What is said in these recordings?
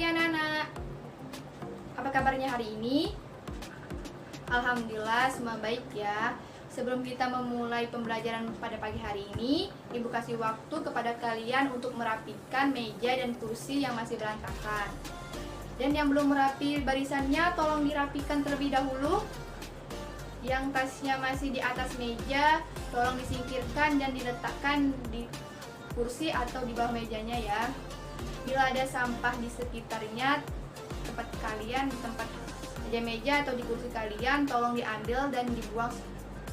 pagi anak-anak. Apa kabarnya hari ini? Alhamdulillah semua baik ya. Sebelum kita memulai pembelajaran pada pagi hari ini, Ibu kasih waktu kepada kalian untuk merapikan meja dan kursi yang masih berantakan. Dan yang belum merapi barisannya tolong dirapikan terlebih dahulu. Yang tasnya masih di atas meja tolong disingkirkan dan diletakkan di kursi atau di bawah mejanya ya. Bila ada sampah di sekitarnya tempat kalian, di tempat meja atau di kursi kalian, tolong diambil dan dibuang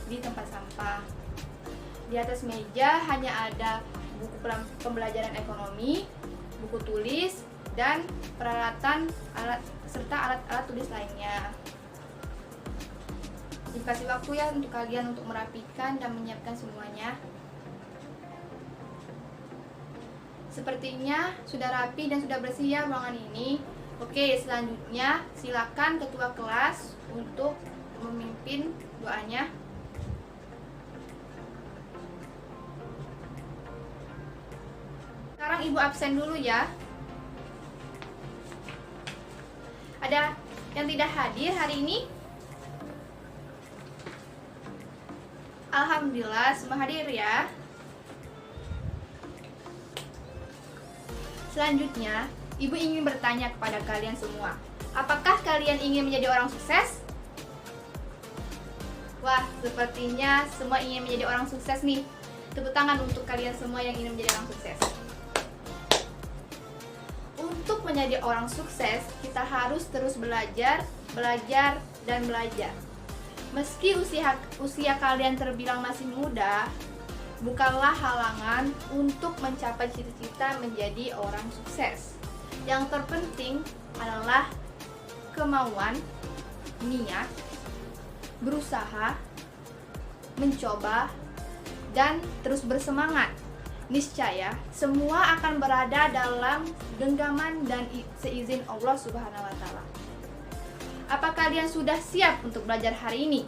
di tempat sampah. Di atas meja hanya ada buku pembelajaran ekonomi, buku tulis, dan peralatan serta alat-alat tulis lainnya. Dikasih waktu ya untuk kalian untuk merapikan dan menyiapkan semuanya. Sepertinya sudah rapi dan sudah bersih ya ruangan ini. Oke, selanjutnya silakan ketua kelas untuk memimpin doanya. Sekarang Ibu absen dulu ya. Ada yang tidak hadir hari ini? Alhamdulillah semua hadir ya. Selanjutnya, Ibu ingin bertanya kepada kalian semua. Apakah kalian ingin menjadi orang sukses? Wah, sepertinya semua ingin menjadi orang sukses nih. Tepuk tangan untuk kalian semua yang ingin menjadi orang sukses. Untuk menjadi orang sukses, kita harus terus belajar, dan belajar. Meski usia kalian terbilang masih muda, bukanlah halangan untuk mencapai cita-cita menjadi orang sukses. Yang terpenting adalah kemauan, niat, berusaha, mencoba, dan terus bersemangat. Niscaya semua akan berada dalam genggaman dan seizin Allah Subhanahu wa Ta'ala. Apa kalian sudah siap untuk belajar hari ini?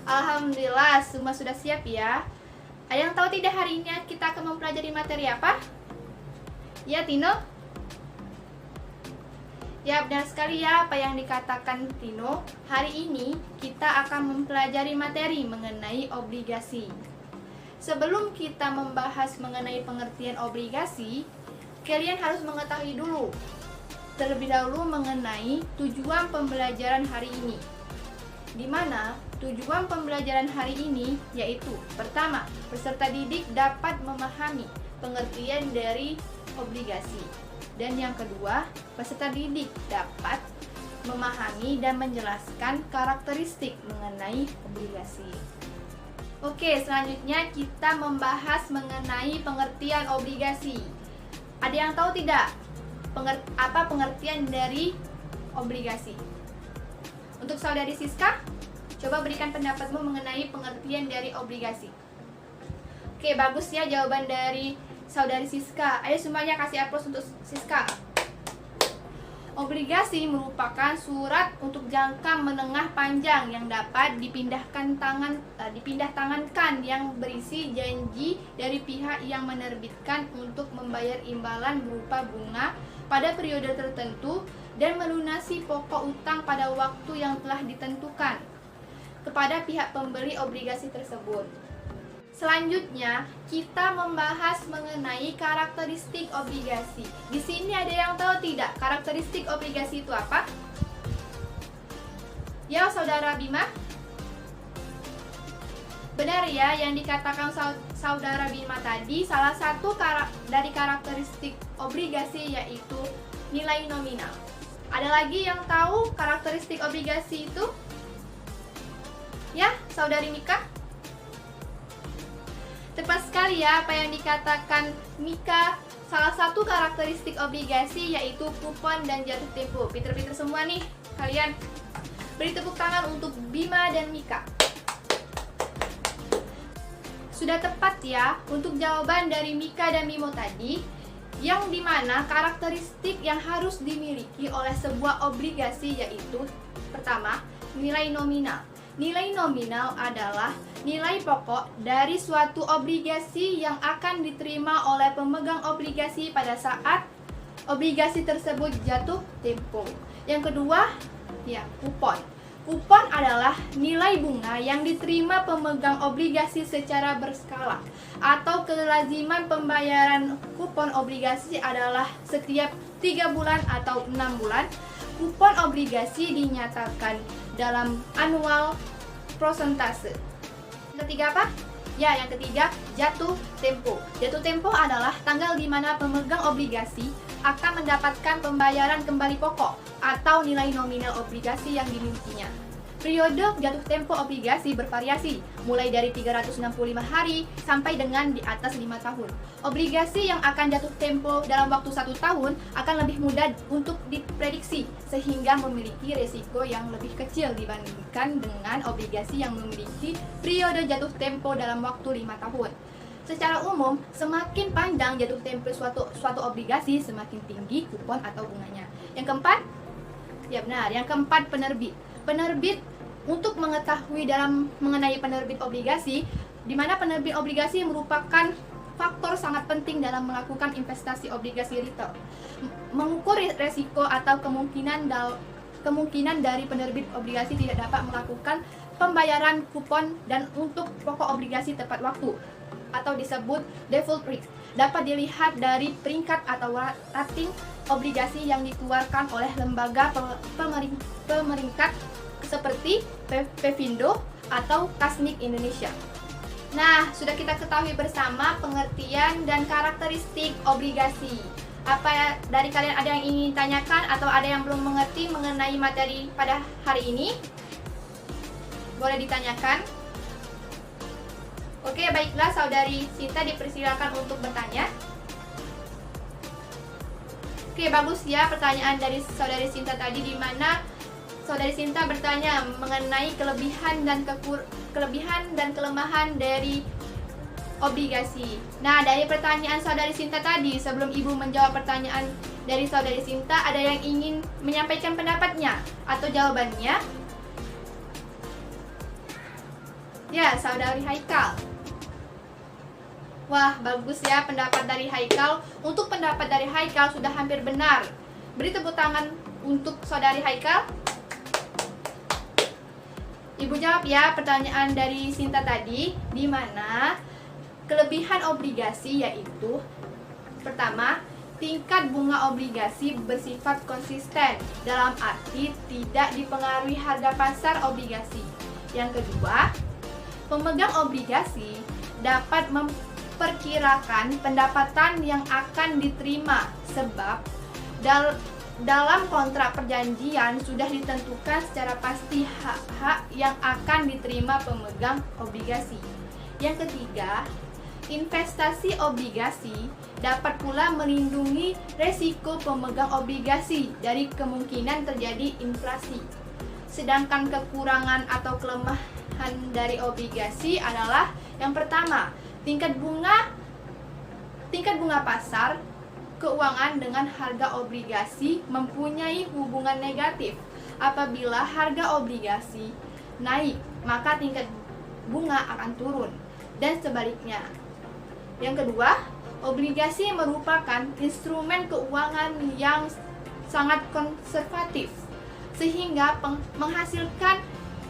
Alhamdulillah semua sudah siap ya. Ada yang tahu tidak hari ini kita akan mempelajari materi apa? Ya Tino? Ya benar sekali ya apa yang dikatakan Tino. Hari ini kita akan mempelajari materi mengenai obligasi. Sebelum kita membahas mengenai pengertian obligasi, kalian harus mengetahui dulu terlebih dahulu mengenai tujuan pembelajaran hari ini. Di mana tujuan pembelajaran hari ini yaitu pertama, peserta didik dapat memahami pengertian dari obligasi. Dan yang kedua, peserta didik dapat memahami dan menjelaskan karakteristik mengenai obligasi. Oke, selanjutnya kita membahas mengenai pengertian obligasi. Ada yang tahu tidak apa pengertian dari obligasi? Untuk saudari Siska, coba berikan pendapatmu mengenai pengertian dari obligasi. Oke, bagus ya jawaban dari saudari Siska. Ayo semuanya kasih aplaus untuk Siska. Obligasi merupakan surat untuk jangka menengah panjang yang dapat dipindah tangankan yang berisi janji dari pihak yang menerbitkan untuk membayar imbalan berupa bunga pada periode tertentu dan melunasi pokok utang pada waktu yang telah ditentukan kepada pihak pembeli obligasi tersebut. Selanjutnya, kita membahas mengenai karakteristik obligasi. Di sini ada yang tahu tidak karakteristik obligasi itu apa? Ya, Saudara Bima? Benar ya, yang dikatakan Saudara Bima tadi, salah satu dari karakteristik obligasi yaitu nilai nominal. Ada lagi yang tahu karakteristik obligasi itu? Ya, Saudari Mika? Tepat sekali ya apa yang dikatakan Mika. Salah satu karakteristik obligasi yaitu kupon dan jatuh tempo. Pinter-pinter semua nih kalian. Beri tepuk tangan untuk Bima dan Mika. Sudah tepat ya untuk jawaban dari Mika dan Mimo tadi, yang dimana karakteristik yang harus dimiliki oleh sebuah obligasi yaitu pertama, nilai nominal. Nilai nominal adalah nilai pokok dari suatu obligasi yang akan diterima oleh pemegang obligasi pada saat obligasi tersebut jatuh tempo. Yang kedua, ya, kupon. Kupon adalah nilai bunga yang diterima pemegang obligasi secara berskala, atau kelaziman pembayaran kupon obligasi adalah setiap 3 bulan atau 6 bulan. Kupon obligasi dinyatakan dalam annual prosentase. Yang ketiga apa? Ya, yang ketiga, jatuh tempo. Jatuh tempo adalah tanggal di mana pemegang obligasi akan mendapatkan pembayaran kembali pokok atau nilai nominal obligasi yang dimilikinya. Periode jatuh tempo obligasi bervariasi, mulai dari 365 hari sampai dengan di atas 5 tahun. Obligasi yang akan jatuh tempo dalam waktu 1 tahun akan lebih mudah untuk diprediksi, sehingga memiliki risiko yang lebih kecil dibandingkan dengan obligasi yang memiliki periode jatuh tempo dalam waktu 5 tahun. Secara umum, semakin panjang jatuh tempo suatu obligasi, semakin tinggi kupon atau bunganya. Yang keempat, ya benar, yang keempat, penerbit. Penerbit, untuk mengetahui mengenai penerbit obligasi, di mana penerbit obligasi merupakan faktor sangat penting dalam melakukan investasi obligasi retail. Mengukur resiko atau kemungkinan dari penerbit obligasi tidak dapat melakukan pembayaran kupon dan untuk pokok obligasi tepat waktu, atau disebut default risk, dapat dilihat dari peringkat atau rating obligasi yang dikeluarkan oleh lembaga pemeringkat seperti Pevindo atau Kasnik Indonesia. Nah, sudah kita ketahui bersama pengertian dan karakteristik obligasi. Apa dari kalian ada yang ingin tanyakan atau ada yang belum mengerti mengenai materi pada hari ini? Boleh ditanyakan. Oke, baiklah, Saudari Sinta dipersilakan untuk bertanya. Oke, bagus ya pertanyaan dari Saudari Sinta tadi, di mana Saudari Sinta bertanya mengenai kelebihan dan kelemahan dari obligasi. Nah, dari pertanyaan Saudari Sinta tadi, sebelum Ibu menjawab pertanyaan dari Saudari Sinta, ada yang ingin menyampaikan pendapatnya atau jawabannya? Ya, Saudari Haikal. Wah, bagus ya pendapat dari Haikal. Untuk pendapat dari Haikal sudah hampir benar. Beri tepuk tangan untuk Saudari Haikal. Ibu jawab ya pertanyaan dari Sinta tadi, di mana kelebihan obligasi yaitu pertama, tingkat bunga obligasi bersifat konsisten, dalam arti tidak dipengaruhi harga pasar obligasi. Yang kedua, pemegang obligasi dapat memperkirakan pendapatan yang akan diterima, sebab dalam kontrak perjanjian sudah ditentukan secara pasti hak-hak yang akan diterima pemegang obligasi. Yang ketiga, investasi obligasi dapat pula melindungi resiko pemegang obligasi dari kemungkinan terjadi inflasi. Sedangkan kekurangan atau kelemahan dari obligasi adalah yang pertama, tingkat bunga pasar keuangan dengan harga obligasi mempunyai hubungan negatif. Apabila harga obligasi naik, maka tingkat bunga akan turun, dan sebaliknya. Yang kedua, obligasi merupakan instrumen keuangan yang sangat konservatif, sehingga menghasilkan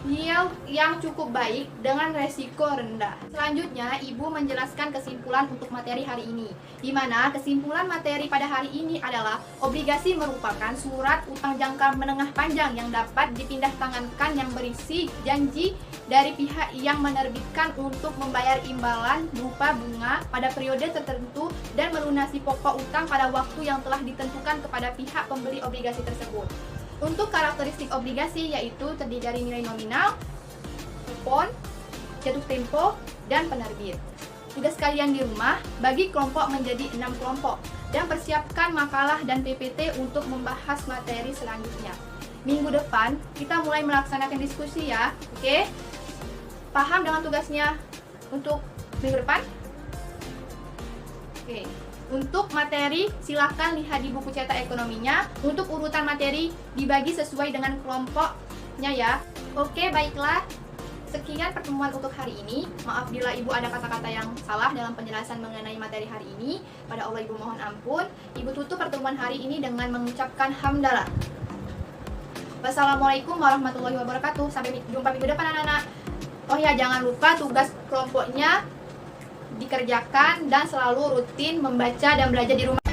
yield yang cukup baik dengan resiko rendah. Selanjutnya, Ibu menjelaskan kesimpulan untuk materi hari ini, di mana kesimpulan materi pada hari ini adalah obligasi merupakan surat utang jangka menengah panjang yang dapat dipindah tangankan, yang berisi janji dari pihak yang menerbitkan untuk membayar imbalan berupa bunga pada periode tertentu dan melunasi pokok utang pada waktu yang telah ditentukan kepada pihak pembeli obligasi tersebut. Untuk karakteristik obligasi yaitu terdiri dari nilai nominal, kupon, jatuh tempo, dan penerbit. Tugas kalian di rumah bagi kelompok menjadi 6 kelompok dan persiapkan makalah dan PPT untuk membahas materi selanjutnya. Minggu depan kita mulai melaksanakan diskusi ya, oke? Paham dengan tugasnya untuk minggu depan? Oke. Untuk materi, silahkan lihat di buku cetak ekonominya. Untuk urutan materi, dibagi sesuai dengan kelompoknya ya. Oke, baiklah. Sekian pertemuan untuk hari ini. Maaf bila Ibu ada kata-kata yang salah dalam penjelasan mengenai materi hari ini. Pada Allah Ibu mohon ampun. Ibu tutup pertemuan hari ini dengan mengucapkan hamdalah. Wassalamualaikum warahmatullahi wabarakatuh. Sampai jumpa minggu depan anak-anak. Oh ya, jangan lupa tugas kelompoknya dikerjakan dan selalu rutin membaca dan belajar di rumah.